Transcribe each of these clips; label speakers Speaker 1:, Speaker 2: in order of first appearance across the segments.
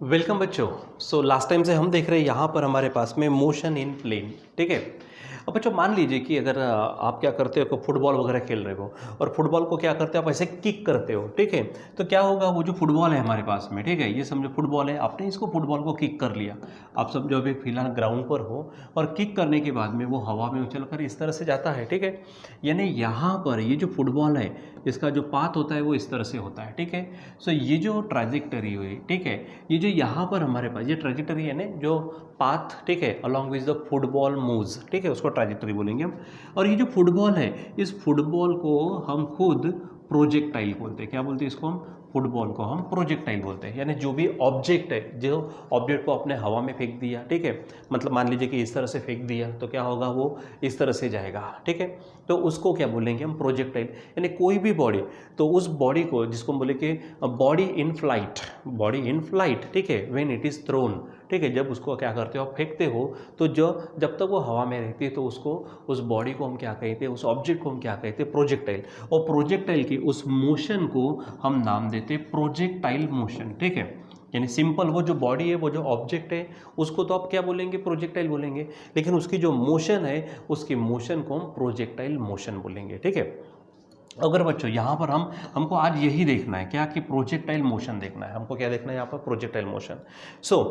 Speaker 1: Welcome बच्चों। Last time से हम देख रहे हैं यहाँ पर हमारे पास में मोशन इन प्लेन। ठीक है। अब बच्चों मान लीजिए कि अगर आप क्या करते हो, फुटबॉल वगैरह खेल रहे हो और फुटबॉल को क्या करते हो आप ऐसे किक करते हो। ठीक है। तो क्या होगा, वो जो फुटबॉल है हमारे पास में, ठीक है, ये समझो फुटबॉल है, आपने इसको फुटबॉल को किक कर लिया। आप सब जो अभी फिलहाल ग्राउंड पर हो और किक करने के बाद में वो हवा में उछल कर इस तरह से जाता है। ठीक है। यानी यहाँ पर ये जो फुटबॉल है इसका जो पाथ होता है वो इस तरह से होता है। ठीक है। ये जो ट्रैजेक्टरी हुई, ठीक है, ये जो यहाँ पर हमारे पास ये ट्रैजेक्टरी है ना, जो पाथ, ठीक है, along with the football moves, ठीक है, उसको ट्रैजेक्टरी बोलेंगे हम। और ये जो फुटबॉल है, इस फुटबॉल को हम खुद प्रोजेक्टाइल बोलते हैं। क्या बोलते हैं इसको हम? फुटबॉल को हम प्रोजेक्टाइल बोलते हैं। यानी जो भी ऑब्जेक्ट है, जो ऑब्जेक्ट को आपने हवा में फेंक दिया, ठीक है, मतलब मान लीजिए कि इस तरह से फेंक दिया तो क्या होगा, वो इस तरह से जाएगा। ठीक है। तो उसको क्या बोलेंगे हम? प्रोजेक्टाइल। यानी कोई भी बॉडी, तो उस बॉडी को जिसको हम बोले कि body in flight, body in flight, ठीक है, व्हेन इट इज़ थ्रोन, ठीक है, जब उसको क्या करते हो आप फेंकते हो, तो जो जब तक वो हवा में रहती है तो उसको, उस बॉडी को हम क्या कहते हैं, उस ऑब्जेक्ट को हम क्या कहते हैं? प्रोजेक्टाइल। और प्रोजेक्टाइल की उस मोशन को हम नाम देते हैं प्रोजेक्टाइल मोशन। ठीक है। यानी सिंपल, वो जो बॉडी है, वो जो ऑब्जेक्ट है, उसको तो आप क्या बोलेंगे? प्रोजेक्टाइल बोलेंगे। लेकिन उसकी जो मोशन है, उसकी मोशन को हम प्रोजेक्टाइल मोशन बोलेंगे। ठीक है। अगर बच्चों यहाँ पर हमको आज यही देखना है क्या, कि प्रोजेक्टाइल मोशन देखना है। हमको क्या देखना है यहाँ पर? Projectile motion.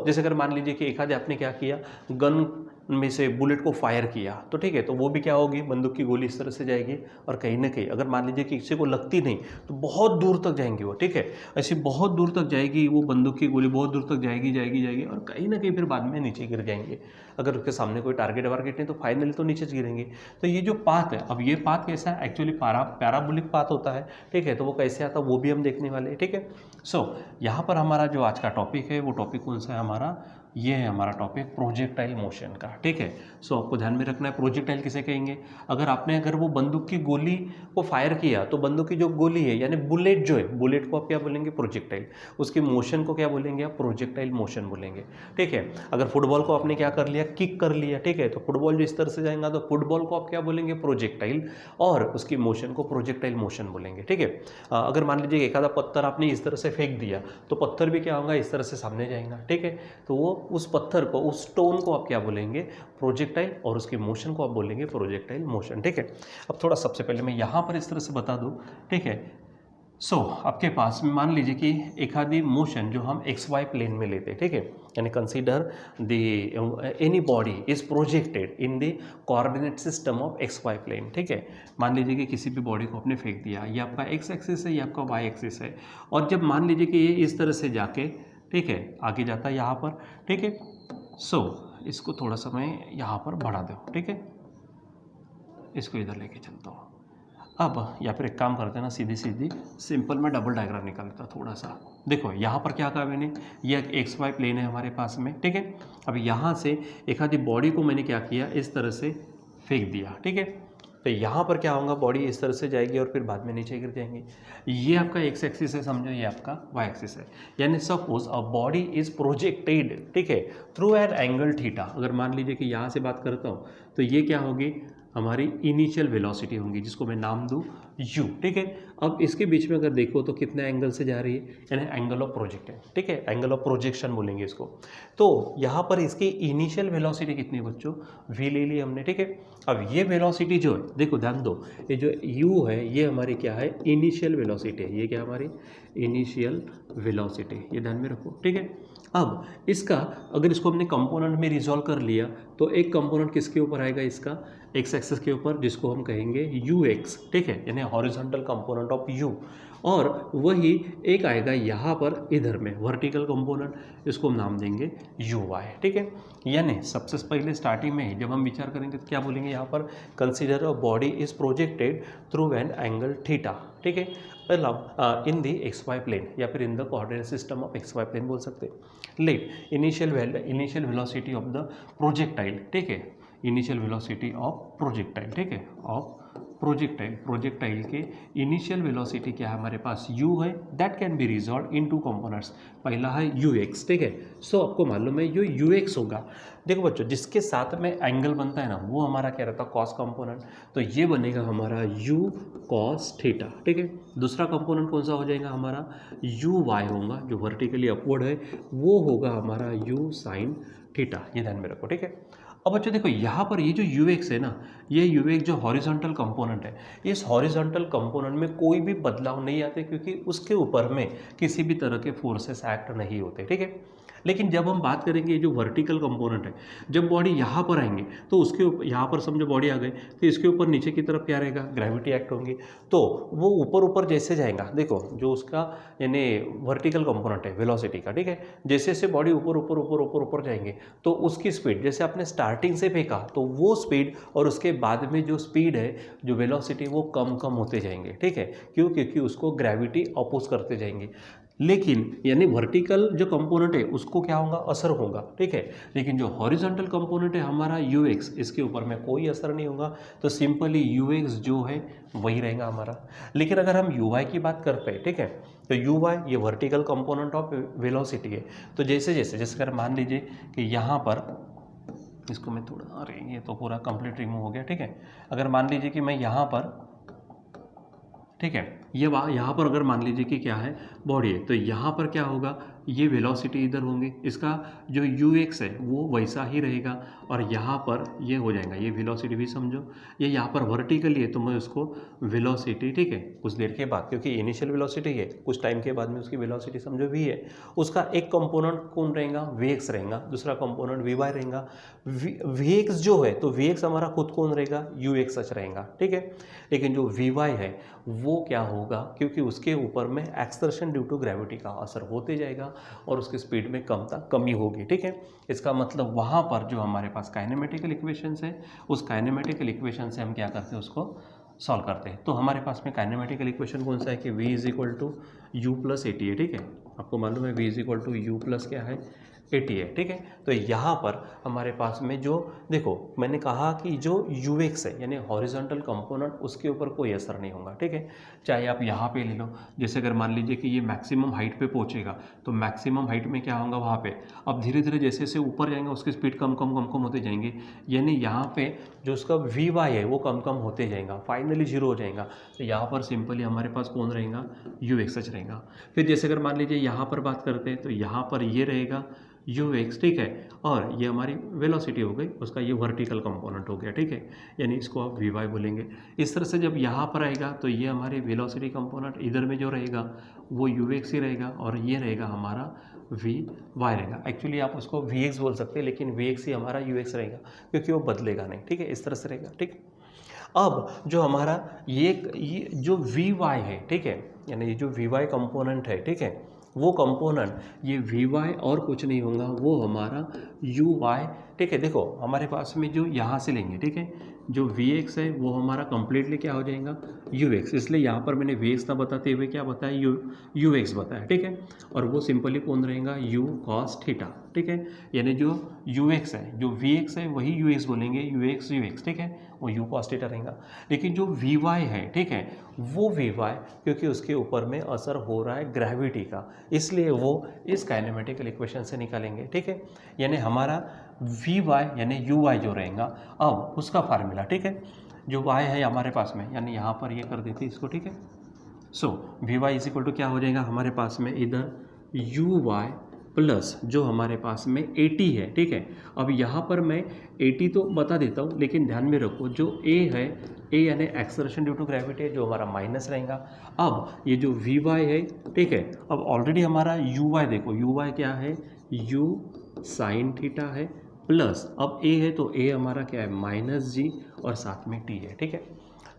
Speaker 1: जैसे अगर मान लीजिए कि एक आधे आपने क्या किया, गन में से बुलेट को फायर किया, तो ठीक है, तो वो भी क्या होगी, बंदूक की गोली इस तरह से जाएगी। और कहीं ना कहीं अगर मान लीजिए कि किसी को लगती नहीं तो बहुत दूर तक जाएंगी वो। ठीक है। ऐसी बहुत दूर तक जाएगी वो बंदूक की गोली, बहुत दूर तक जाएगी जाएगी जाएगी, और कहीं ना कहीं फिर बाद में नीचे गिर जाएंगे। अगर उसके सामने कोई टारगेट वारगेट नहीं तो फाइनली तो नीचे गिरेंगे। तो ये जो पाथ है, अब ये पाथ कैसा है? एक्चुअली पैराबोलिक पाथ होता है। ठीक है। तो वो कैसे आता है वो भी हम देखने वाले हैं। ठीक है। यहाँ पर हमारा जो आज का टॉपिक है, वो टॉपिक कौन सा है हमारा? ये है हमारा टॉपिक प्रोजेक्टाइल मोशन का। ठीक है। आपको ध्यान में रखना है प्रोजेक्टाइल किसे कहेंगे। अगर वो बंदूक की गोली को फायर किया तो बंदूक की जो गोली है, यानी बुलेट जो है, बुलेट को आप क्या बोलेंगे? प्रोजेक्टाइल। उसकी मोशन को क्या बोलेंगे आप? प्रोजेक्टाइल मोशन बोलेंगे। ठीक है। अगर फुटबॉल को आपने क्या कर लिया? किक कर लिया। ठीक है। तो फुटबॉल जो इस तरह से जाएगा तो फुटबॉल को आप क्या बोलेंगे? प्रोजेक्टाइल। और उसकी मोशन को प्रोजेक्टाइल मोशन बोलेंगे। ठीक है। अगर मान लीजिए एक आधा पत्थर आपने इस तरह से फेंक दिया तो पत्थर भी क्या होगा? इस तरह से सामने जाएगा। ठीक है। तो वो उस पत्थर को, उस स्टोन को आप क्या बोलेंगे? प्रोजेक्टाइल। और उसकी मोशन को आप बोलेंगे प्रोजेक्टाइल मोशन। ठीक है। अब थोड़ा सबसे पहले मैं यहाँ पर इस तरह से बता दूँ। ठीक है। आपके पास मान लीजिए कि एक आधी मोशन जो हम एक्स वाई प्लेन में लेते हैं। ठीक है। यानी consider the any body is projected in the coordinate system of x y plane. ठीक है। मान लीजिए कि किसी भी बॉडी को आपने फेंक दिया, ये आपका एक्स एक्सिस है, ये आपका वाई एक्सिस है, और जब मान लीजिए कि ये इस तरह से जाके, ठीक है, आगे जाता है यहाँ पर। ठीक है। इसको थोड़ा सा मैं यहाँ पर बढ़ा दो। ठीक है। इसको इधर लेके चलता हूँ। अब या फिर एक काम करते हैं ना, सीधी सीधी सिंपल में डबल डायग्राम निकाल लेता थोड़ा सा। देखो यहाँ पर क्या कहा मैंने, ये एक्स वाई प्लेन है हमारे पास में। ठीक है। अब यहाँ से एक आधी बॉडी को मैंने क्या किया, इस तरह से फेंक दिया। ठीक है। तो यहाँ पर क्या होगा, बॉडी इस तरह से जाएगी और फिर बाद में नीचे गिर जाएंगे। ये आपका एक्स एक्सिस है, समझो, ये आपका वाई एक्सिस है। यानी suppose a body is projected, ठीक है, थ्रू एन एंगल थीटा। अगर मान लीजिए कि यहाँ से बात करता हूँ तो ये क्या होगी, हमारी इनिशियल वेलोसिटी होंगी, जिसको मैं नाम दूँ u। ठीक है। अब इसके बीच में अगर देखो तो कितने एंगल से जा रही है, यानी एंगल ऑफ प्रोजेक्शन। ठीक है। एंगल ऑफ प्रोजेक्शन बोलेंगे इसको। तो यहाँ पर इसकी इनिशियल वेलोसिटी कितनी बच्चों? v ले ली हमने। ठीक है। अब ये वेलोसिटी जो है, देखो ध्यान दो, ये जो u है ये हमारी क्या है? इनिशियल वेलोसिटी है। ये क्या हमारी इनिशियल वेलोसिटी, ये ध्यान में रखो। ठीक है। अब इसका, अगर इसको हमने कंपोनेंट में रिजॉल्व कर लिया तो एक कंपोनेंट किसके ऊपर आएगा? इसका एक्स एक्सिस के ऊपर, जिसको हम कहेंगे यू एक्स। ठीक है। यानी हॉरिजॉन्टल कंपोनेंट ऑफ यू। और वही एक आएगा यहाँ पर इधर में वर्टिकल कंपोनेंट, इसको हम नाम देंगे यू वाई। ठीक है। यानी सबसे पहले स्टार्टिंग में ही जब हम विचार करेंगे तो क्या बोलेंगे यहाँ पर? Consider a body is projected through an angle theta. ठीक है। मतलब in the x y plane, या फिर in the coordinate system of x y plane बोल सकते हैं। Let initial velocity of the projectile. ठीक है। Initial velocity of projectile. ठीक है। ऑफ प्रोजेक्टाइल के इनिशियल वेलोसिटी क्या है हमारे पास u है, that can be resolved in two components. पहला है ux, ठीक है। सो आपको मालूम है जो ux होगा, देखो बच्चों जिसके साथ में एंगल बनता है ना वो हमारा क्या रहता है कॉस कंपोनेंट, तो ये बनेगा हमारा u cos थीटा, ठीक है। दूसरा कंपोनेंट कौन सा हो जाएगा हमारा uy होगा, जो वर्टिकली अपवर्ड है वो होगा हमारा u sin थीटा, ये ध्यान में रखो, ठीक है। अब बच्चों देखो यहाँ पर ये जो ux है ना, ये ux जो हॉरिजॉन्टल कंपोनेंट है, इस हॉरिजॉन्टल कंपोनेंट में कोई भी बदलाव नहीं आते क्योंकि उसके ऊपर में किसी भी तरह के फोर्सेस एक्ट नहीं होते, ठीक है। लेकिन जब हम बात करेंगे ये जो वर्टिकल कंपोनेंट है, जब बॉडी यहाँ पर आएंगे तो उसके ऊपर, यहाँ पर समझो बॉडी आ गई तो इसके ऊपर नीचे की तरफ क्या रहेगा, ग्रेविटी एक्ट होंगी, तो वो ऊपर ऊपर जैसे जाएगा, देखो जो उसका यानी वर्टिकल कंपोनेंट है वेलोसिटी का, ठीक है, जैसे जैसे बॉडी ऊपर ऊपर ऊपर ऊपर ऊपर जाएंगे तो उसकी स्पीड, जैसे आपने स्टार्टिंग से फेंका तो वो स्पीड और उसके बाद में जो स्पीड है, जो वेलोसिटी, वो कम कम होते जाएंगे, ठीक है। क्यों? क्योंकि उसको ग्रेविटी अपोज करते जाएंगे। लेकिन यानी वर्टिकल जो कंपोनेंट है उसको क्या होगा, असर होगा, ठीक है। लेकिन जो हॉरिजॉन्टल कंपोनेंट है हमारा ux, इसके ऊपर में कोई असर नहीं होगा, तो सिंपली ux जो है वही रहेगा हमारा। लेकिन अगर हम uy की बात करते हैं, ठीक है, तो uy ये वर्टिकल कंपोनेंट ऑफ वेलोसिटी है। तो जैसे जैसे जैसे अगर मान लीजिए कि यहाँ पर, इसको मैं थोड़ा, अरे ये तो पूरा कंप्लीट रिमूव हो गया, ठीक है। अगर मान लीजिए कि मैं यहाँ पर, ठीक है, ये यहाँ पर अगर मान लीजिए कि क्या है बॉडी है, तो यहाँ पर क्या होगा, ये वेलोसिटी इधर होंगी, इसका जो ux है वो वैसा ही रहेगा, और यहाँ पर ये हो जाएगा, ये वेलोसिटी भी समझो, ये यहाँ पर वर्टिकली है तो मैं उसको वेलोसिटी, ठीक है, कुछ देर के बाद, क्योंकि इनिशियल वेलोसिटी है, कुछ टाइम के बाद में उसकी वेलोसिटी समझो v है, उसका एक कंपोनेंट कौन रहेगा, vx रहेगा, दूसरा कंपोनेंट vy रहेगा। vx जो है तो vx हमारा खुद कौन रहेगा, ux सच रहेगा, ठीक है। लेकिन जो vy है वो क्या होगा, क्योंकि उसके ऊपर में एक्सर्शन ड्यू टू ग्रेविटी का असर होते जाएगा और उसकी स्पीड में कमी होगी, ठीक है। इसका मतलब वहाँ पर जो हमारे पास काइनेमेटिकल इक्वेशंस है, उस काइनेमेटिकल इक्वेशन से हम क्या करते हैं, उसको सॉल्व करते हैं। तो हमारे पास में काइनेमेटिकल इक्वेशन कौन सा है कि v is equal to u plus at है, ठीक है। आपको मालूम है v is equal to u plus क्या है, एटी है, ठीक है। तो यहाँ पर हमारे पास में जो, देखो मैंने कहा कि जो ux है यानी हॉरिजॉन्टल कंपोनेंट, उसके ऊपर कोई असर नहीं होगा, ठीक है। चाहे आप यहाँ पे ले लो, जैसे अगर मान लीजिए कि ये मैक्सिमम हाइट पे पहुँचेगा तो मैक्सिमम हाइट में क्या होगा वहाँ पे, अब धीरे धीरे जैसे जैसे ऊपर जाएंगे उसकी स्पीड कम कम कम कम होते जाएंगे, यानी यहाँ पे जो उसका vy है वो कम कम होते जाएगा, फाइनली जीरो हो जाएगा। तो यहाँ पर सिंपली हमारे पास कौन रहेगा, ux रहेगा। फिर जैसे अगर मान लीजिए यहाँ पर बात करते हैं तो यहाँ पर ये रहेगा ux, ठीक है, और ये हमारी वेलोसिटी हो गई, उसका ये वर्टिकल कंपोनेंट हो गया, ठीक है, यानी इसको आप vy बोलेंगे। इस तरह से जब यहाँ पर आएगा तो ये हमारी वेलोसिटी कंपोनेंट इधर में जो रहेगा वो ux ही रहेगा, और ये रहेगा हमारा vy रहेगा। एक्चुअली आप उसको vx बोल सकते हैं, लेकिन vx ही हमारा ux रहेगा क्योंकि वो बदलेगा नहीं, ठीक है, इस तरह से रहेगा, ठीक। अब जो हमारा ये जो vy है, ठीक है, यानी ये जो vy कंपोनेंट है, ठीक है, वो कंपोनेंट ये vy और कुछ नहीं होगा, वो हमारा uy, ठीक है। देखो हमारे पास में जो यहाँ से लेंगे, ठीक है, जो vx है वो हमारा कंप्लीटली क्या हो जाएगा, ux, इसलिए यहाँ पर मैंने vx ना बताते हुए क्या बताया, ux बताया, ठीक है। और वो सिंपली कौन रहेगा, u cos थीटा, ठीक है, यानी जो ux है, जो vx है वही ux बोलेंगे, ux, ठीक है, वो u cos थीटा रहेगा। लेकिन जो vy है, ठीक है, वो vy क्योंकि उसके ऊपर में असर हो रहा है ग्रेविटी का, इसलिए वो इस काइनेमेटिकल इक्वेशन से निकालेंगे, ठीक है। यानी हमारा vy यानी uy जो रहेगा, अब उसका फार्मूला, ठीक है, जो y है हमारे पास में, यानी यहाँ पर ये कर देते इसको, ठीक है। सो vy इज इक्वल टू क्या हो जाएगा हमारे पास में, इधर uy प्लस जो हमारे पास में 80 है, ठीक है। अब यहाँ पर मैं 80 तो बता देता हूँ, लेकिन ध्यान में रखो जो a है, a यानी एक्सलरेशन ड्यू टू ग्रेविटी है, जो हमारा माइनस रहेगा। अब ये जो vy है, ठीक है, अब ऑलरेडी हमारा uy देखो, uy क्या है, u sin थीटा है, प्लस अब a है तो a हमारा क्या है, माइनस g, और साथ में t है, ठीक है।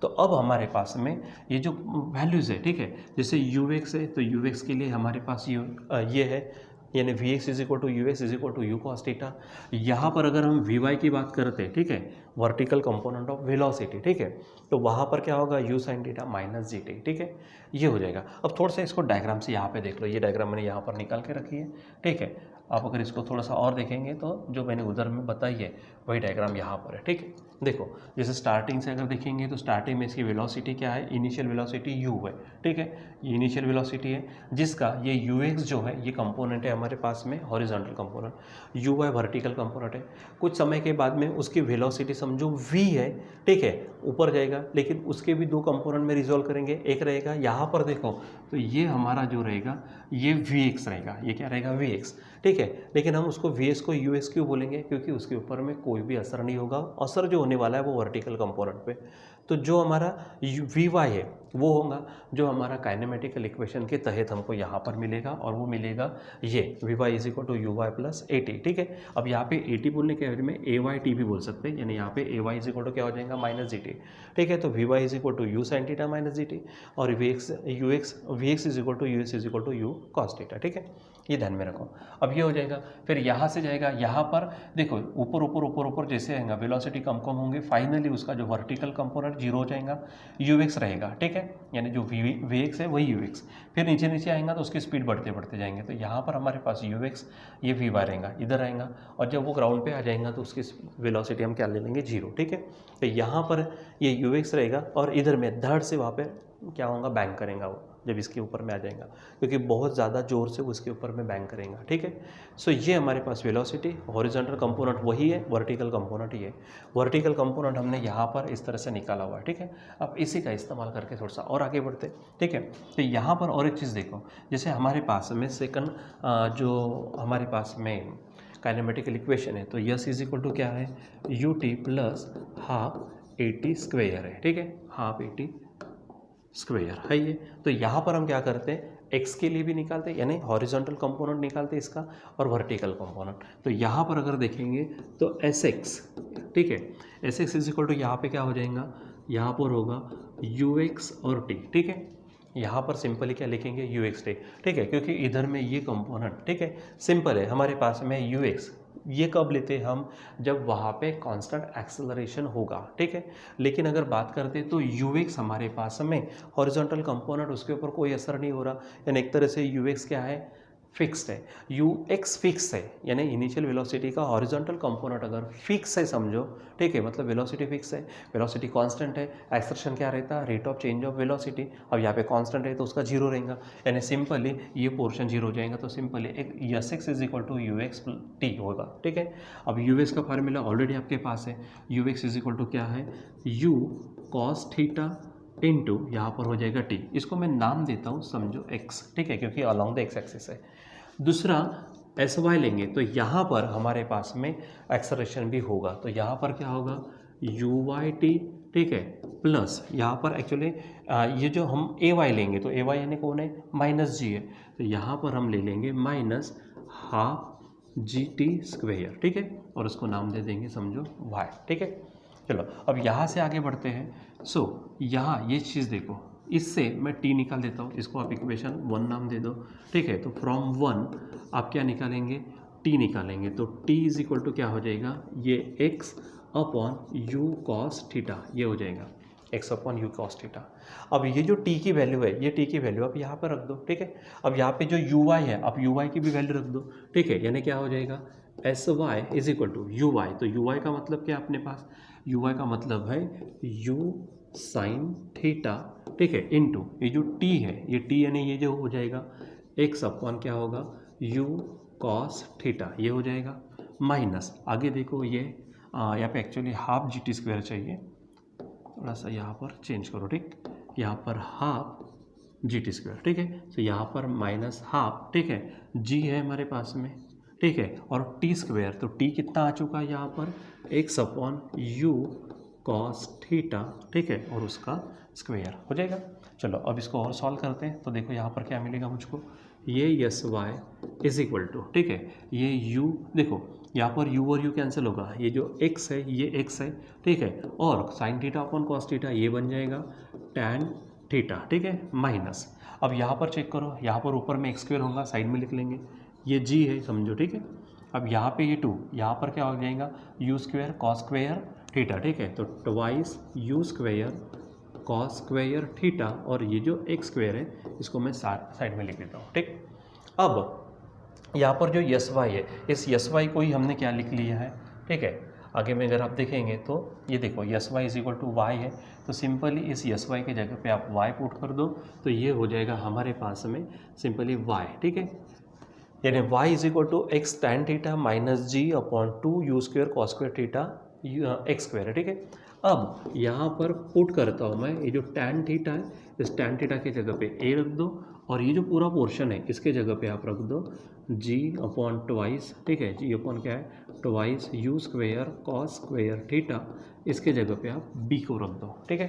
Speaker 1: तो अब हमारे पास में ये जो वैल्यूज़ है, ठीक है, जैसे ux है तो ux के लिए हमारे पास ये है, यानी vx is equal to ux is equal to u cos theta. यहाँ पर अगर हम vy की बात करते हैं, ठीक है, वर्टिकल कंपोनेंट ऑफ वेलोसिटी, ठीक है। तो वहाँ पर क्या होगा, u sin theta minus g T, ठीक है, ये हो जाएगा। अब थोड़ा सा इसको डायग्राम से यहाँ पे देख लो, ये डायग्राम मैंने यहाँ पर निकाल के रखी है, ठीक है। आप अगर इसको थोड़ा सा और देखेंगे तो जो मैंने उधर में बताई है वही डायग्राम यहाँ पर है, ठीक है। देखो जैसे स्टार्टिंग से अगर देखेंगे तो स्टार्टिंग में इसकी वेलोसिटी क्या है, इनिशियल वेलोसिटी u है, ठीक है, ये इनिशियल वेलोसिटी है जिसका ये ux जो है ये कंपोनेंट है हमारे पास में horizontal component, uy vertical component है। कुछ समय के बाद में उसकी वेलोसिटी समझो v है, ठीक है, ऊपर जाएगा, लेकिन उसके भी दो कंपोनेंट में रिजॉल्व करेंगे। एक रहेगा यहाँ पर देखो तो ये हमारा जो रहेगा ये vx रहेगा, ये क्या रहेगा vx, ठीक है। लेकिन हम उसको vs को ux क्यों बोलेंगे, क्योंकि उसके ऊपर में कोई भी असर नहीं होगा, असर जो होने वाला है वो वर्टिकल कंपोनेंट पे। तो जो हमारा vy है वो होगा जो हमारा काइनेमेटिकल इक्वेशन के तहत हमको यहाँ पर मिलेगा, और वो मिलेगा ये vy is equal to u y plus a t, ठीक है। अब यहाँ पे ए टी बोलने के एवज में ए वाई टी भी बोल सकते हैं, यानी यहाँ पे ए वाई इज इक्वल टू क्या हो जाएगा माइनस जी टी, ठीक है। तो vy is equal to u sine theta minus g t, और vx is equal to u s is equal to u cos theta, ठीक है, ये ध्यान में रखो। अब ये हो जाएगा, फिर यहाँ से जाएगा यहाँ पर देखो ऊपर ऊपर ऊपर ऊपर जैसे आएगा वेलोसिटी कम कम होंगे, फाइनली उसका जो वर्टिकल कंपोनेंट जीरो हो जाएगा, ux रहेगा, ठीक है, यानी जो vx है वही ux। फिर नीचे नीचे आएगा तो उसकी स्पीड बढ़ते बढ़ते जाएंगे, तो यहाँ पर हमारे पास ux ये vy रहेगा, इधर आएगा, और जब वो ग्राउंड पे आ जाएगा तो उसकी वेलोसिटी हम क्या ले लेंगे, जीरो, ठीक है। तो यहाँ पर ये ux रहेगा, और इधर में धड़ से वहाँ पे क्या होगा, बैंग करेगा वो जब इसके ऊपर में आ जाएगा, क्योंकि बहुत ज़्यादा जोर से उसके ऊपर में बैंग करेगा, ठीक है। सो ये हमारे पास वेलोसिटी, हॉरिजॉन्टल कंपोनेंट वही है, वर्टिकल कंपोनेंट ही है। वर्टिकल कंपोनेंट हमने यहाँ पर इस तरह से निकाला हुआ है, ठीक है। अब इसी का इस्तेमाल करके थोड़ा सा और आगे बढ़ते, ठीक है। तो यहाँ पर और एक चीज़ देखो, जैसे हमारे पास में सेकंड जो हमारे पास में काइनेमेटिकल इक्वेशन है, तो यस इज इक्वल टू क्या है, U T plus half A T square है, ठीक है, हाफ ए टी स्क्वेयर है ये। तो यहाँ पर हम क्या करते हैं, x के लिए भी निकालते हैं, यानी हॉरिजॉन्टल कंपोनेंट निकालते हैं इसका, और वर्टिकल कंपोनेंट। तो यहाँ पर अगर देखेंगे तो sx, ठीक है, sx इज इक्वल टू यहाँ पे क्या हो जाएगा, यहाँ पर होगा ux और t, ठीक है। यहाँ पर सिंपली क्या लिखेंगे, ux t, ठीक है, क्योंकि इधर में ये कंपोनेंट, ठीक है, सिंपल है हमारे पास में ux, ये कब लेते हैं हम, जब वहाँ पे कांस्टेंट एक्सेलरेशन होगा, ठीक है। लेकिन अगर बात करते तो ux हमारे पास में हॉरिजॉन्टल कंपोनेंट, उसके ऊपर कोई असर नहीं हो रहा, यानी एक तरह से ux क्या है, फिक्स्ड है, ux फिक्स है, यानी इनिशियल वेलोसिटी का हॉरिजॉन्टल कंपोनेंट अगर फिक्स है समझो, ठीक है, मतलब वेलोसिटी फिक्स है, वेलोसिटी कांस्टेंट है, एक्सेलरेशन क्या रहता है, rate of change of velocity. अब यहाँ पे कांस्टेंट है तो उसका जीरो रहेगा, यानी सिंपली ये पोर्शन जीरो हो जाएगा, तो सिंपली एक sx is equal to ux t होगा, ठीक है। अब ux का फार्मूला ऑलरेडी आपके पास है, ux इज इक्वल टू क्या है, u कॉस थीटा इनटू यहाँ पर हो जाएगा t, इसको मैं नाम देता हूँ समझो x, ठीक है, क्योंकि अलॉन्ग द x एक्सिस है। दूसरा एस वाई लेंगे तो यहाँ पर हमारे पास में एक्सेलरेशन भी होगा, तो यहाँ पर क्या होगा, यू वाई टी, ठीक है, प्लस यहाँ पर एक्चुअली ये जो हम ए वाई लेंगे तो ए वाई यानी कौन है, माइनस जी है, तो यहाँ पर हम ले लेंगे minus half g t square, ठीक है, और उसको नाम दे देंगे समझो वाई, ठीक है। चलो अब यहाँ से आगे बढ़ते हैं। सो यहाँ ये चीज़ देखो, इससे मैं t निकाल देता हूँ, इसको आप इक्वेशन 1 नाम दे दो, ठीक है। तो फ्रॉम 1 आप क्या निकालेंगे, t निकालेंगे, तो t इज इक्वल टू क्या हो जाएगा, ये x upon you cos theta, ये हो जाएगा x upon you cos theta. अब ये जो t की वैल्यू है, ये t की वैल्यू आप यहाँ पर रख दो, ठीक है। अब यहाँ पे जो uy है, आप uy की भी वैल्यू रख दो, ठीक है, यानी क्या हो जाएगा, s y is equal to u y. तो यू वाई का मतलब क्या है अपने पास, यू वाई का मतलब है यू साइन थीटा, ठीक है, इनटू ये जो टी है, ये टी यानी ये जो हो जाएगा एक्स अपॉन क्या होगा, यू कॉस थीटा, ये हो जाएगा, माइनस आगे देखो ये यहाँ पे actually half g T square चाहिए, थोड़ा सा यहाँ पर चेंज करो, ठीक, यहाँ पर हाफ जी टी स्क्वायर, ठीक है, तो यहाँ पर माइनस हाफ, ठीक है, जी है हमारे पास में, ठीक है, और टी स्क्वायर, तो टी कितना आ चुका है यहाँ पर, x upon you cos theta, ठीक है, और उसका स्क्वायर हो जाएगा। चलो अब इसको और सॉल्व करते हैं, तो देखो यहाँ पर क्या मिलेगा मुझको, ये s y is equal to, ठीक है, ये यू देखो यहाँ पर u और u कैंसिल होगा, ये जो x है ये x है, ठीक है, और sign theta upon cos theta ये बन जाएगा टैन थीटा, ठीक है, माइनस। अब यहाँ पर चेक करो, यहाँ पर ऊपर में एक्स स्क्वायर होगा, साइड में लिख लेंगे, ये g है समझो, ठीक है। अब यहाँ पे ये 2, यहाँ पर क्या हो जाएगा, you square cos square theta, ठीक है। तो twice u square cos square theta, और ये जो एक्स स्क्वायर है इसको मैं साइड में लिख देता हूँ, ठीक। अब यहाँ पर जो यस वाई है, इस यस वाई को ही हमने क्या लिख लिया है, ठीक है। आगे में अगर आप देखेंगे तो ये देखो s y is equal to y है, तो सिंपली इस यस वाई के जगह पे आप वाई पुट कर दो, तो ये हो जाएगा हमारे पास में सिंपली वाई, ठीक है। यानी y is equal to x tan theta minus g upon 2 u square cos square theta x square है, ठीक है। अब यहाँ पर पुट करता हूँ मैं, ये जो टैन थीटा है इस टैन थीटा के जगह पे ए रख दो, और ये जो पूरा पोर्शन है इसके जगह पे आप रख दो जी अपॉन ट्वाइस, ठीक है। जी अपॉन क्या है, twice u square cos square theta, इसके जगह पे आप बी को रख दो, ठीक है।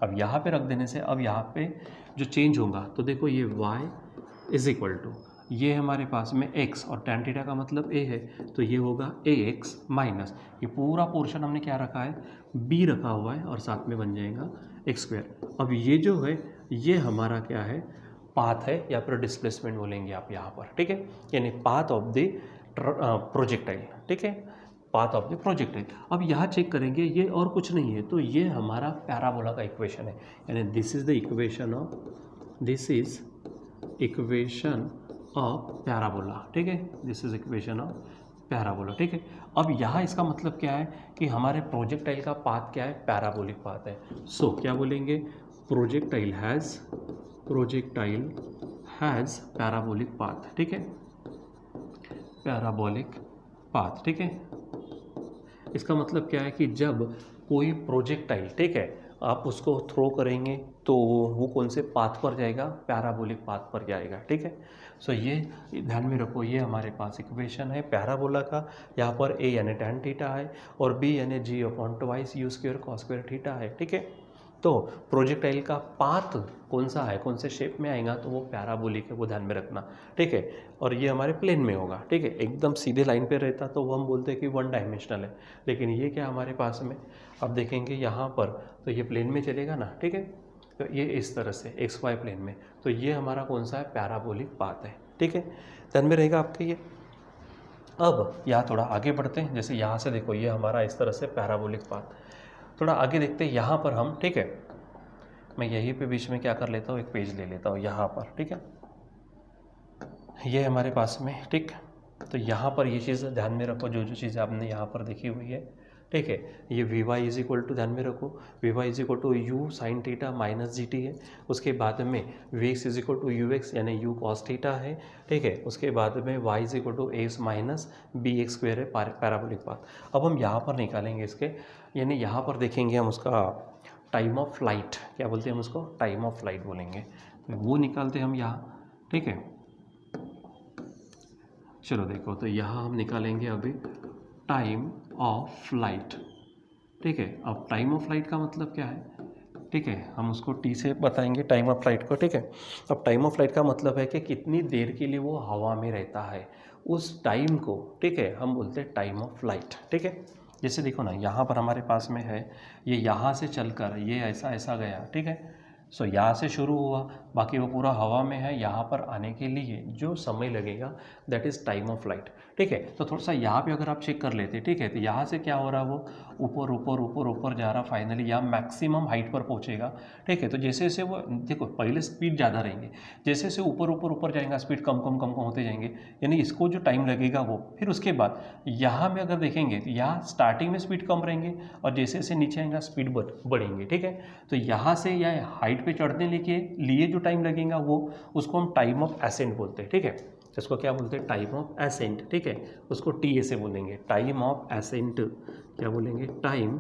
Speaker 1: अब यहाँ पे रख देने से अब यहाँ पे जो चेंज होगा तो देखो ये y इज इक्वल टू, ये हमारे पास में x और tan थीटा का मतलब a है, तो ये होगा ax माइनस ये पूरा पोर्शन हमने क्या रखा है, b रखा हुआ है, और साथ में बन जाएगा एक्स स्क्वायर। अब ये जो है ये हमारा क्या है, पाथ है, या फिर डिस्प्लेसमेंट बोलेंगे आप यहाँ पर, ठीक है। यानी पाथ ऑफ द प्रोजेक्टाइल, ठीक है, पाथ ऑफ द प्रोजेक्टाइल। अब यहाँ चेक करेंगे ये और कुछ नहीं है, तो ये हमारा पैराबोला का इक्वेशन है, यानी this is the equation of, this is equation of parabola, ठीक है। This is equation of parabola, ठीक है। अब यहाँ इसका मतलब क्या है कि हमारे प्रोजेक्टाइल का पाथ क्या है, पैराबोलिक पाथ है। सो क्या बोलेंगे, प्रोजेक्टाइल हैज़ पैराबोलिक पाथ, ठीक है, पैराबोलिक पाथ, ठीक है। इसका मतलब क्या है कि जब कोई प्रोजेक्टाइल, ठीक है, आप उसको थ्रो करेंगे तो वो कौन से पाथ पर जाएगा, पैराबोलिक पाथ पर जाएगा, ठीक है। सो ये ध्यान में रखो, ये हमारे पास इक्वेशन है पैराबोला का। यहाँ पर a यानी टैन थीटा है और b यानी g upon twice u square cos square theta है, ठीक है। तो प्रोजेक्टाइल का पाथ कौन सा है, कौन से शेप में आएगा, तो वो पैराबोलिक है, वो ध्यान में रखना, ठीक है। और ये हमारे प्लेन में होगा, ठीक है, एकदम सीधे लाइन पे रहता तो वो हम बोलते हैं कि वन डायमेंशनल है, लेकिन ये क्या हमारे पास में अब देखेंगे यहाँ पर, तो ये प्लेन में चलेगा ना, ठीक है। तो ये इस तरह से एक्स वाई प्लेन में, तो ये हमारा कौन सा है, पैराबोलिक पाथ है, ठीक है, ध्यान में रहेगा आपके ये। अब यहाँ थोड़ा आगे बढ़ते हैं, जैसे यहाँ से देखो ये हमारा इस तरह से पैराबोलिक पाथ, थोड़ा आगे देखते हैं यहाँ पर हम, ठीक है। मैं यहीं पे बीच में क्या कर लेता हूँ, एक पेज ले लेता हूँ यहाँ पर, ठीक है, ये हमारे पास में, ठीक। तो यहाँ पर ये चीज़ ध्यान में रखो, जो जो चीज़ें आपने यहाँ पर देखी हुई है, ठीक है। ये v y is equal to, ध्यान में रखो, v y is equal to u sine theta minus g t है। उसके बाद में v x is equal to u x यानी यू कॉस थीटा है, ठीक है। उसके बाद में y is equal to x minus b x square है, पैराबोलिक पाथ। अब हम यहाँ पर निकालेंगे इसके, यानी यहाँ पर देखेंगे हम उसका टाइम ऑफ फ्लाइट, क्या बोलते हैं हम उसको, टाइम ऑफ फ्लाइट बोलेंगे, वो निकालते हैं हम यहाँ, ठीक है। चलो देखो, तो यहाँ हम निकालेंगे अभी टाइम ऑफ फ्लाइट, ठीक है। अब टाइम ऑफ फ्लाइट का मतलब क्या है, ठीक है, हम उसको टी से बताएंगे टाइम ऑफ फ्लाइट को, ठीक है। अब टाइम ऑफ फ्लाइट का मतलब है कि कितनी देर के लिए वो हवा में रहता है, उस टाइम को, ठीक है, हम बोलते हैं टाइम ऑफ फ्लाइट, ठीक है। जैसे देखो ना, यहाँ पर हमारे पास में है, ये यहाँ से चलकर ये ऐसा ऐसा गया, ठीक है। सो यहाँ से शुरू हुआ, बाकी वो पूरा हवा में है, यहाँ पर आने के लिए जो समय लगेगा that is time of flight, ठीक है। तो थोड़ा सा यहाँ पे अगर आप चेक कर लेते, ठीक है, तो यहाँ से क्या हो रहा है, वो ऊपर ऊपर ऊपर ऊपर जा रहा, फाइनली यहाँ मैक्सिमम हाइट पर पहुँचेगा, ठीक है। तो जैसे जैसे वो, देखो पहले स्पीड ज़्यादा रहेंगे, जैसे जैसे ऊपर ऊपर ऊपर जाएगा स्पीड कम कम कम कम होते जाएंगे, यानी इसको जो टाइम लगेगा वो, फिर उसके बाद यहाँ में अगर देखेंगे तो यहाँ स्टार्टिंग में स्पीड कम रहेंगे और जैसे जैसे नीचे आएगा स्पीड बढ़ेंगे, ठीक है। तो यहाँ से या हाइट पे चढ़ने लिए जो टाइम लगेगा वो, उसको हम टाइम ऑफ एसेंट बोलते हैं, ठीक है। इसको क्या बोलते हैं, टाइम ऑफ एसेंट, ठीक है। उसको टी ए से बोलेंगे, टाइम ऑफ एसेंट, क्या बोलेंगे, टाइम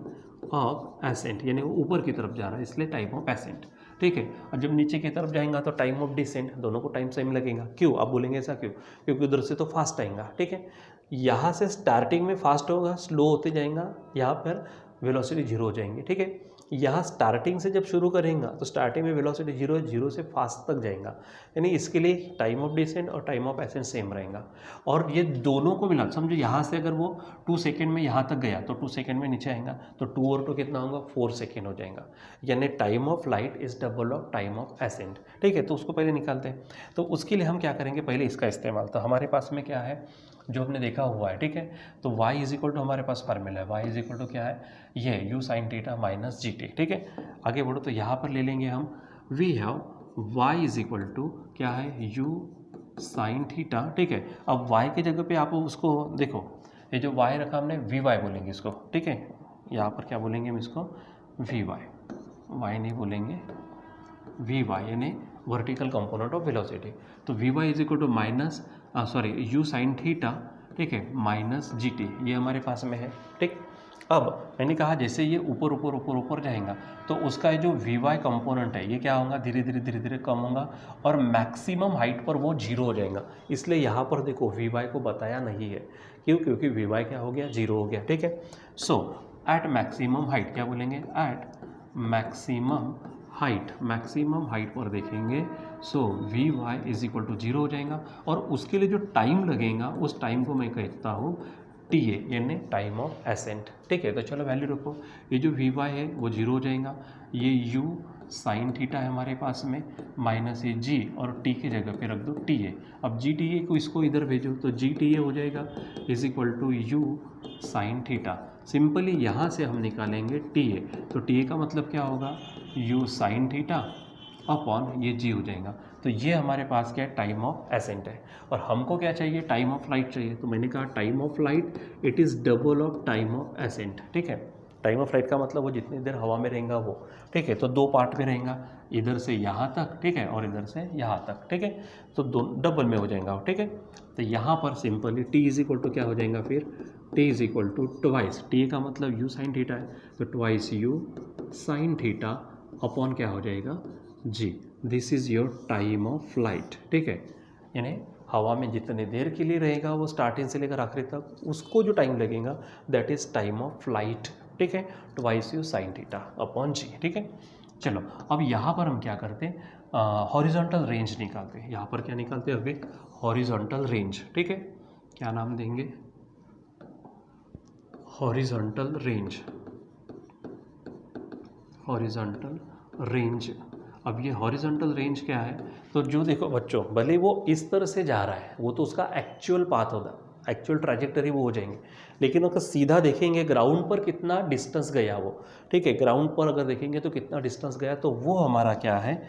Speaker 1: ऑफ एसेंट, यानी वो ऊपर की तरफ जा रहा है इसलिए टाइम ऑफ एसेंट, ठीक है। और जब नीचे की तरफ जाएगा तो टाइम ऑफ डिसेंट, दोनों को टाइम सेम लगेगा। क्यों आप बोलेंगे ऐसा क्यों, क्योंकि उधर से तो फास्ट आएगा, ठीक है। यहाँ से स्टार्टिंग में फास्ट होगा, स्लो होते जाएगा, यहाँ पर वेलोसिटी जीरो हो जाएंगे, ठीक है। यहाँ स्टार्टिंग से जब शुरू करेंगे तो स्टार्टिंग में वेलोसिटी जीरो है, जीरो से फास्ट तक जाएगा, यानी इसके लिए टाइम ऑफ डिसेंट और टाइम ऑफ एसेंट सेम रहेगा। और ये दोनों को मिला, समझो यहाँ से अगर वो 2 सेकेंड में यहाँ तक गया तो 2 सेकेंड में नीचे आएगा, तो 2 और 2 कितना होगा, 4 सेकेंड हो जाएगा, यानी time of light is double of time of accent. ठीक है, तो उसको पहले निकालते हैं। तो उसके लिए हम क्या करेंगे, पहले इसका इस्तेमाल। तो हमारे पास में क्या है, जो हमने देखा हुआ है, ठीक है, तो y इज इक्वल टू हमारे पास फार्मूला है, y इज इक्वल टू क्या है, ये u sign theta minus g T. ठीक है, आगे बढ़ो, तो यहाँ पर ले लेंगे हम we have y is equal to क्या है, u साइन थीटा। ठीक है, अब y के जगह पे आप उसको देखो, ये जो y रखा हमने वी वाई बोलेंगे इसको। ठीक है, यहाँ पर क्या बोलेंगे हम इसको, वी वाई नहीं बोलेंगे, वी वाई यानी वर्टिकल कंपोनेंट ऑफ वेलोसिटी। तो v y is equal to minus u sine theta, ठीक है, माइनस जी टी, ये हमारे पास में है। ठीक, अब मैंने कहा जैसे ये ऊपर ऊपर ऊपर ऊपर जाएगा तो उसका जो वी वाई कंपोनेंट है ये क्या होगा, धीरे धीरे कम होगा और मैक्सिमम हाइट पर वो जीरो हो जाएगा। इसलिए यहाँ पर देखो वी वाई को बताया नहीं है, क्यों, क्योंकि वी वाई क्या हो गया, जीरो हो गया। ठीक है, सो एट मैक्सिमम हाइट क्या बोलेंगे, एट मैक्सिमम हाइट पर देखेंगे, so v y is equal to zero हो जाएगा। और उसके लिए जो टाइम लगेगा उस टाइम को मैं कहता हूँ टी ए, यानी टाइम ऑफ एसेंट। ठीक है, तो चलो वैल्यू रखो, ये जो वी वाई है वो जीरो हो जाएगा, ये यू साइन थीटा है हमारे पास में, माइनस ये जी और टी की जगह पे रख दो टी ए। अब जी टी ए को इसको इधर भेजो तो जी टी ए हो जाएगा is equal to u sine theta. Simply यहाँ से हम निकालेंगे टी ए, तो टी ए का मतलब क्या होगा, यू साइन थीटा अपॉन ये जी हो जाएगा। तो ये हमारे पास क्या है, टाइम ऑफ एसेंट है। और हमको क्या चाहिए, टाइम ऑफ लाइट चाहिए। तो मैंने कहा time of light it is double of time of accent. ठीक है, टाइम ऑफ लाइट का मतलब वो जितनी देर हवा में रहेगा वो। ठीक है, तो 2 पार्ट में रहेगा, इधर से यहाँ तक, ठीक है, और इधर से यहाँ तक। ठीक है, तो दो डबल में हो जाएगा। ठीक है, तो यहाँ पर simply t is equal to क्या हो जाएगा, फिर t is equal to twice, t का मतलब यू साइन थीटा है, तो twice u sine theta upon क्या हो जाएगा, g. This is your time of light. ठीक है, यानी हवा में जितने देर के लिए रहेगा वो स्टार्टिंग से लेकर आखिरी तक उसको जो टाइम लगेगा that is time of flight. ठीक है, twice u sine theta upon g. ठीक है, चलो अब यहाँ पर हम क्या करते हैं, हॉरिजॉन्टल रेंज निकालते हैं। यहाँ पर क्या निकालते हैं अभी, हॉरिजॉन्टल रेंज। ठीक है, क्या नाम देंगे, हॉरिजॉन्टल रेंज, हॉरिजॉन्टल रेंज। अब ये हॉरिजॉन्टल रेंज क्या है, तो जो देखो बच्चों, भले वो इस तरह से जा रहा है वो तो उसका एक्चुअल पाथ होगा, एक्चुअल ट्रैजेक्टरी वो हो जाएंगे, लेकिन अगर सीधा देखेंगे ग्राउंड पर कितना डिस्टेंस गया वो। ठीक है, ग्राउंड पर अगर देखेंगे तो कितना डिस्टेंस गया, तो वो हमारा क्या है,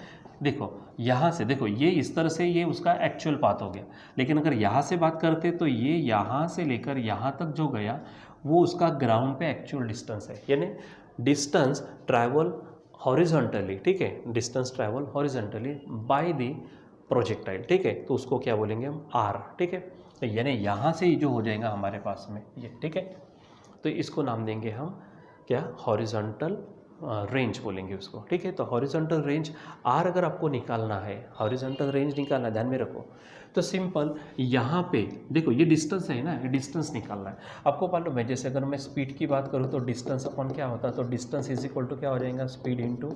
Speaker 1: देखो यहाँ से देखो ये इस तरह से ये उसका एक्चुअल पाथ हो गया। लेकिन अगर यहाँ से बात करते तो ये यहाँ से लेकर यहाँ तक जो गया वो उसका ग्राउंड पे एक्चुअल डिस्टेंस है, यानी डिस्टेंस ट्रैवल हॉरिजॉन्टली। ठीक है, distance travel horizontally by the projectile. ठीक है, तो उसको क्या बोलेंगे हम, आर। ठीक है, तो यानी यहाँ से जो हो जाएगा हमारे पास में ये। ठीक है, तो इसको नाम देंगे हम क्या, हॉरिजॉन्टल रेंज बोलेंगे उसको। ठीक है, तो हॉरिजॉन्टल रेंज आर अगर आपको निकालना है, हॉरिजॉन्टल रेंज निकालना, ध्यान में रखो, तो सिंपल यहाँ पे देखो ये डिस्टेंस है ना, ये डिस्टेंस निकालना है। आपको मालूम है, जैसे अगर मैं स्पीड की बात करूँ तो डिस्टेंस अपन क्या होता है, तो डिस्टेंस इज इक्वल टू क्या हो जाएगा, स्पीड इनटू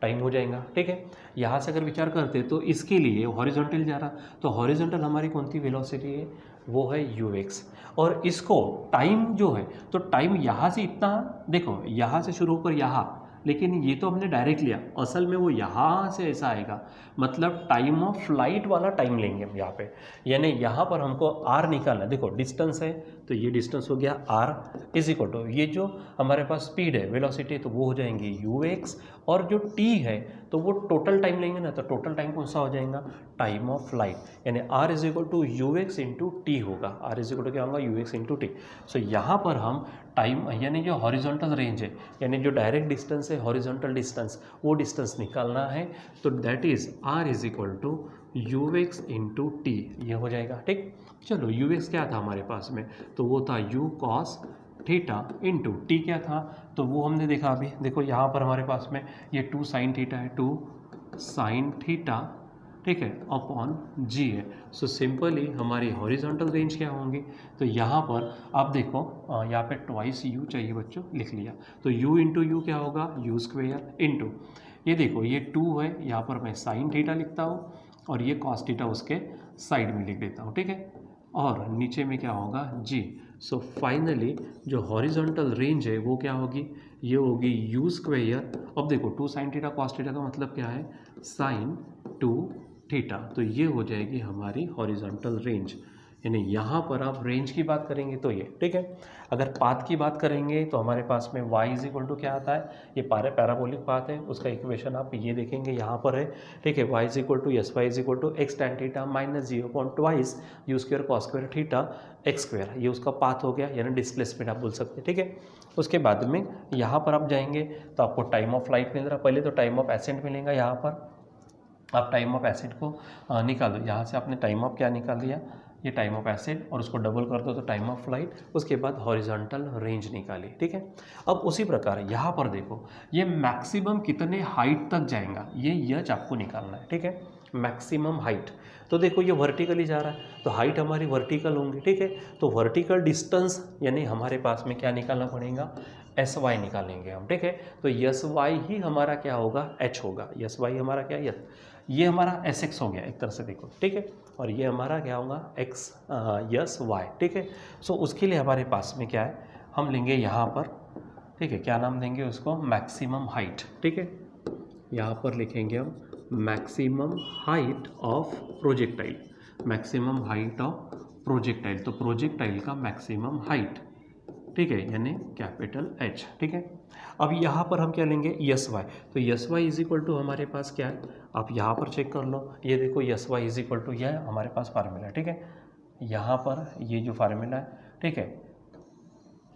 Speaker 1: टाइम हो जाएगा। ठीक है, यहाँ से अगर विचार करते तो इसके लिए हॉरिजॉन्टल जा रहा, तो हॉरिजॉन्टल हमारी कौन सी वेलोसिटी है, वो है ux। और इसको टाइम जो है, तो टाइम यहाँ से इतना, देखो यहाँ से शुरू होकर यहाँ, लेकिन ये तो हमने डायरेक्ट लिया, असल में वो यहाँ से ऐसा आएगा, मतलब टाइम ऑफ फ्लाइट वाला टाइम लेंगे हम यहाँ पे। यानी यहाँ पर हमको r निकालना है। देखो डिस्टेंस है तो ये डिस्टेंस हो गया r इज इक्वल टू ये जो हमारे पास स्पीड है, वेलोसिटी, तो वो हो जाएंगी ux, और जो t है तो वो टोटल टाइम लेंगे ना, तो टोटल टाइम कौन सा हो जाएगा, टाइम ऑफ फ्लाइट, यानी r is equal to ux into t होगा, r इज इक्वल टू क्या होगा, ux इंटू टी। सो यहाँ पर हम टाइम यानी जो हॉरिजॉन्टल रेंज है, यानी जो डायरेक्ट डिस्टेंस है हॉरिजॉन्टल डिस्टेंस, वो डिस्टेंस निकालना है, तो that is r is equal to ux into t, ये हो जाएगा। ठीक, चलो ux क्या था हमारे पास में, तो वो था u cos theta into T क्या था, तो वो हमने देखा अभी। देखो यहाँ पर हमारे पास में ये 2 साइन थीटा है, 2 साइन थीटा ठीक है, अपॉन जी है। सो सिंपली हमारी हॉरिजॉन्टल रेंज क्या होंगी, तो यहाँ पर आप देखो यहाँ पे ट्वाइस यू चाहिए बच्चों, लिख लिया, तो यू इंटू यू क्या होगा, यू स्क्वेयर इंटू ये देखो ये 2 है, यहाँ पर मैं साइन थीटा लिखता हूँ और ये कॉस थीटा उसके साइड में लिख देता हूँ, ठीक है, और नीचे में क्या होगा जी। सो फाइनली जो हॉरिजॉन्टल रेंज है वो क्या होगी, ये होगी यू स्क्वेयर। अब देखो 2 साइन थीटा कॉस थीटा का मतलब क्या है, साइन 2 थीटा, तो ये हो जाएगी हमारी हॉरिजॉन्टल रेंज। यानी यहाँ पर आप रेंज की बात करेंगे तो ये, ठीक है। अगर पाथ की बात करेंगे तो हमारे पास में y इज इक्वल टू क्या आता है, ये पैराबोलिक पाथ है, उसका इक्वेशन आप ये देखेंगे यहाँ पर है, ठीक है। y is equal to s y is equal to x tan theta minus 0.2 u square cos square theta x square, ये उसका पाथ हो गया, यानी डिस्प्लेसमेंट आप बोल सकते हैं, ठीक है। उसके बाद में यहाँ पर आप जाएंगे तो आपको टाइम ऑफ फ्लाइट मिल रहा है, पहले तो टाइम ऑफ एसेंट मिलेगा, यहाँ पर आप टाइम ऑफ एसिड को निकाल दो, यहाँ से आपने टाइम ऑफ क्या निकाल दिया, ये टाइम ऑफ एसिड, और उसको डबल कर दो तो टाइम ऑफ फ्लाइट, उसके बाद हॉरिजॉन्टल रेंज निकाली, ठीक है। अब उसी प्रकार यहाँ पर देखो ये मैक्सिमम कितने हाइट तक जाएगा, ये यच आपको निकालना है, ठीक है, मैक्सिमम हाइट। तो देखो ये वर्टिकली जा रहा है तो हाइट हमारी वर्टिकल होंगी, ठीक है। तो वर्टिकल डिस्टेंस यानी हमारे पास में क्या निकालना पड़ेगा, एस वाई निकालेंगे हम, ठीक है। तो एस वाई ही हमारा क्या होगा, एच होगा, एस वाई हमारा क्या है, ये हमारा एस एक्स हो गया एक तरह से देखो, ठीक है, और ये हमारा क्या होगा एक्स यस वाई, ठीक है। सो उसके लिए हमारे पास में क्या है, हम लेंगे यहाँ पर, ठीक है, क्या नाम देंगे उसको, मैक्सिमम हाइट, ठीक है। यहाँ पर लिखेंगे हम maximum height of projectile, maximum height of projectile, तो प्रोजेक्टाइल का मैक्सिमम हाइट, ठीक है, यानी कैपिटल एच, ठीक है। अब यहाँ पर हम क्या लेंगे, यस वाई, तो s y is equal to हमारे पास क्या है, आप यहाँ पर चेक कर लो, ये देखो s y is equal to यह हमारे पास फार्मूला है, ठीक है। यहाँ पर ये जो फार्मूला है, ठीक है,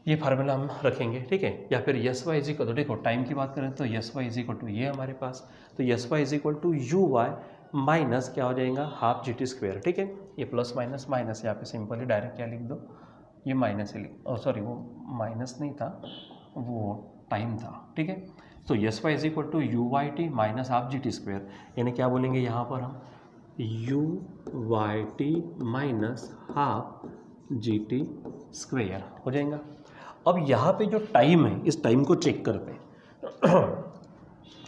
Speaker 1: ये फार्मूला हम रखेंगे, ठीक है। या फिर s y is equal to, देखो टाइम की बात करें तो s y is equal to ये हमारे पास, तो s y is equal to u y minus क्या हो जाएगा, हाफ जी टी स्क्वेयर, ठीक है। ये प्लस माइनस माइनस, यहाँ पे सिंपली डायरेक्ट क्या लिख दो, ये माइनस है, सॉरी वो माइनस नहीं था, वो टाइम था, ठीक है। तो s y is equal to u y t minus half g t square, यानी क्या बोलेंगे यहाँ पर हम, u y t minus half g t square हो जाएगा। अब यहाँ पे जो टाइम है, इस टाइम को चेक करते हैं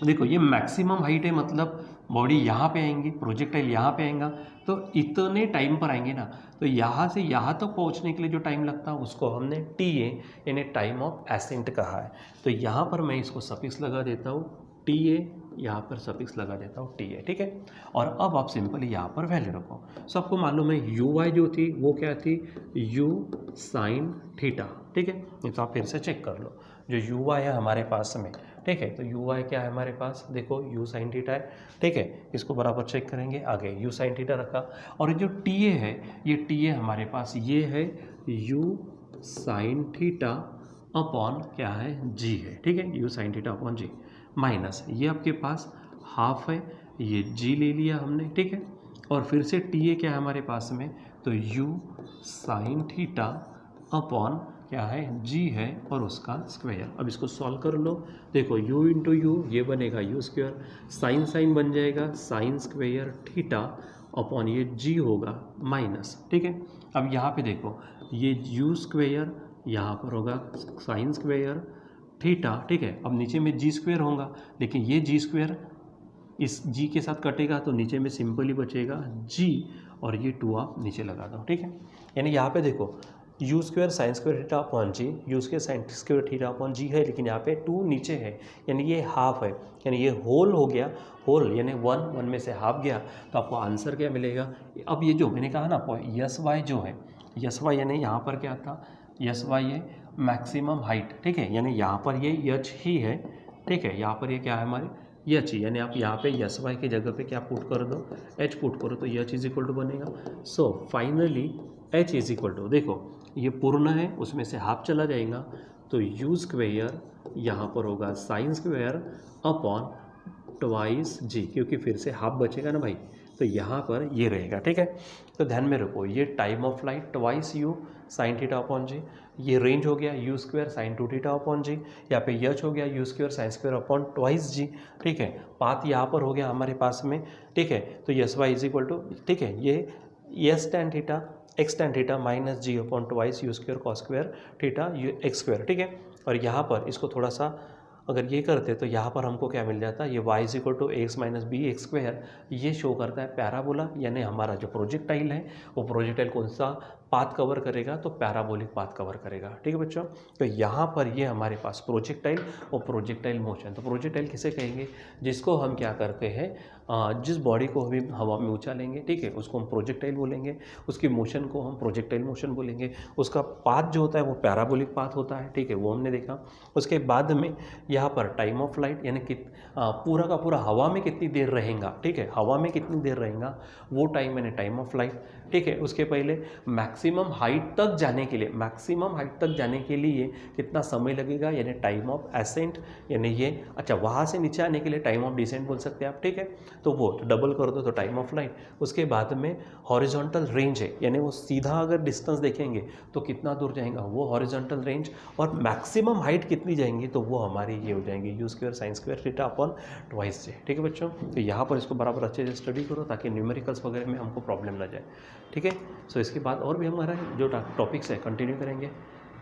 Speaker 1: देखो ये मैक्सिमम हाइट है, मतलब बॉडी यहाँ पे आएंगी, प्रोजेक्टाइल यहाँ पे आएगा, तो इतने टाइम पर आएंगे ना, तो यहाँ से यहाँ तक पहुँचने के लिए जो टाइम लगता है उसको हमने टी ए यानी टाइम ऑफ एसेंट कहा है। तो यहाँ पर मैं इसको सफिक्स लगा देता हूँ टी ए, यहाँ पर सफिक्स लगा देता हूँ टी ए, ठीक है। और अब आप सिंपली यहाँ पर वैल्यू रखो। सो आपको मालूम है यू वाई जो थी वो क्या थी, यू साइन थीटा, ठीक है। ये तो आप फिर से चेक कर लो, जो यू वाई है हमारे पास में, ठीक है, तो यू वाई क्या है हमारे पास, देखो यू साइन थीटा है, ठीक है, इसको बराबर चेक करेंगे, आगे यू साइन थीटा रखा, और जो टी ए है, ये टी ए हमारे पास ये है यू साइन थीटा अपॉन क्या है, जी है, ठीक है, u sine theta upon g minus ये आपके पास हाफ है, ये जी ले लिया हमने, ठीक है, और फिर से टी ए क्या है हमारे पास में, तो यू साइन थीटा अपॉन क्या है, जी है, और उसका स्क्वायर। अब इसको सॉल्व कर लो, देखो u इंटू यू ये बनेगा यू स्क्वायर, साइन साइन बन जाएगा साइन स्क्वायर थीटा अपॉन ये g होगा माइनस, ठीक है। अब यहाँ पे देखो ये u स्क्वायर यहाँ पर होगा साइन स्क्वायर थीटा, ठीक है। अब नीचे में जी स्क्वायर होगा, लेकिन ये जी स्क्वायर इस जी के साथ कटेगा तो नीचे में सिंपली बचेगा जी, और ये 2 आप नीचे लगा दो, ठीक है। यानी यहाँ पे देखो u square sine square theta upon g, u square sine square theta upon g है, लेकिन यहाँ पे 2 नीचे है, यानी ये हाफ है, यानी ये होल हो गया, होल यानी 1 में से हाफ गया, तो आपको आंसर क्या मिलेगा। अब ये जो मैंने कहा ना यस वाई जो है, यस वाई यानी यहाँ पर क्या था, यस वाई है मैक्सिमम हाइट, ठीक है, यानी यहाँ पर ये यच ही है, ठीक है, यहाँ पर ये क्या है हमारे यच ही, यानी आप यहाँ पे यस वाई की जगह पे क्या पुट कर दो, एच पुट करो, तो यच इज इक्वल टू बनेगा। So finally h is equal to, देखो ये पूर्ण है उसमें से हाफ चला जाएगा, तो यू स्क्वेयर यहाँ पर होगा साइन स्क्वेयर अपॉन ट्वाइस जी, क्योंकि फिर से हाफ बचेगा ना भाई, तो यहाँ पर ये रहेगा, ठीक है। तो ध्यान में रखो, ये time of flight twice u sine theta upon g, ये रेंज हो गया u square sine 2 theta upon g, यहाँ पे यच हो गया u square sine square upon twice g, ठीक है। पाथ यहाँ पर हो गया हमारे पास में, ठीक है। तो s y is equal to, ठीक है, ये s tan theta x tan theta minus g upon twice u square cos square theta u x square, ठीक है। और यहाँ पर इसको थोड़ा सा अगर ये करते तो यहाँ पर हमको क्या मिल जाता है, ये y is equal to x minus b x square, ये शो करता है पैराबोला, यानी हमारा जो प्रोजेक्टाइल है वो प्रोजेक्टाइल कौन सा पाथ कवर करेगा, तो पैराबोलिक पाथ कवर करेगा, ठीक है बच्चों। तो यहाँ पर ये हमारे पास प्रोजेक्टाइल और प्रोजेक्टाइल मोशन, तो प्रोजेक्टाइल किसे कहेंगे, जिसको हम क्या करते हैं, जिस बॉडी को हम हवा में उछालेंगे, ठीक है, उसको हम प्रोजेक्टाइल बोलेंगे, उसकी मोशन को हम प्रोजेक्टाइल मोशन बोलेंगे, उसका पाथ जो होता है वो पैराबोलिक पाथ होता है, ठीक है, वो हमने देखा। उसके बाद में यहाँ पर टाइम ऑफ फ्लाइट, यानी कि पूरा का पूरा हवा में कितनी देर रहेगा, ठीक है, हवा में कितनी देर रहेगा वो टाइम, यानी टाइम ऑफ फ्लाइट, ठीक है। उसके पहले मैक्सिमम हाइट तक जाने के लिए, मैक्सिमम हाइट तक जाने के लिए कितना समय लगेगा, यानी टाइम ऑफ असेंट, यानी ये, अच्छा, वहाँ से नीचे आने के लिए टाइम ऑफ डिसेंट बोल सकते हैं आप, ठीक है। तो वो डबल कर दो तो टाइम ऑफ फ्लाइट। उसके बाद में हॉरिजॉन्टल रेंज है, यानी वो सीधा अगर डिस्टेंस देखेंगे तो कितना दूर जाएगा, वो हॉरिजॉन्टल रेंज, और मैक्सिमम हाइट कितनी जाएंगी तो वो हमारी ये हो जाएंगी u square sine square theta upon twice g, ठीक है बच्चों। तो यहाँ पर इसको बराबर अच्छे से स्टडी करो ताकि न्यूमेरिकल्स वगैरह में हमको प्रॉब्लम ना जाए, ठीक है। सो इसके बाद और भी हमारा जो टॉपिक्स है कंटिन्यू करेंगे,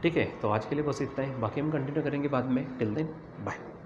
Speaker 1: ठीक है। तो आज के लिए बस इतना ही, बाकी हम कंटिन्यू करेंगे बाद में। Till then bye.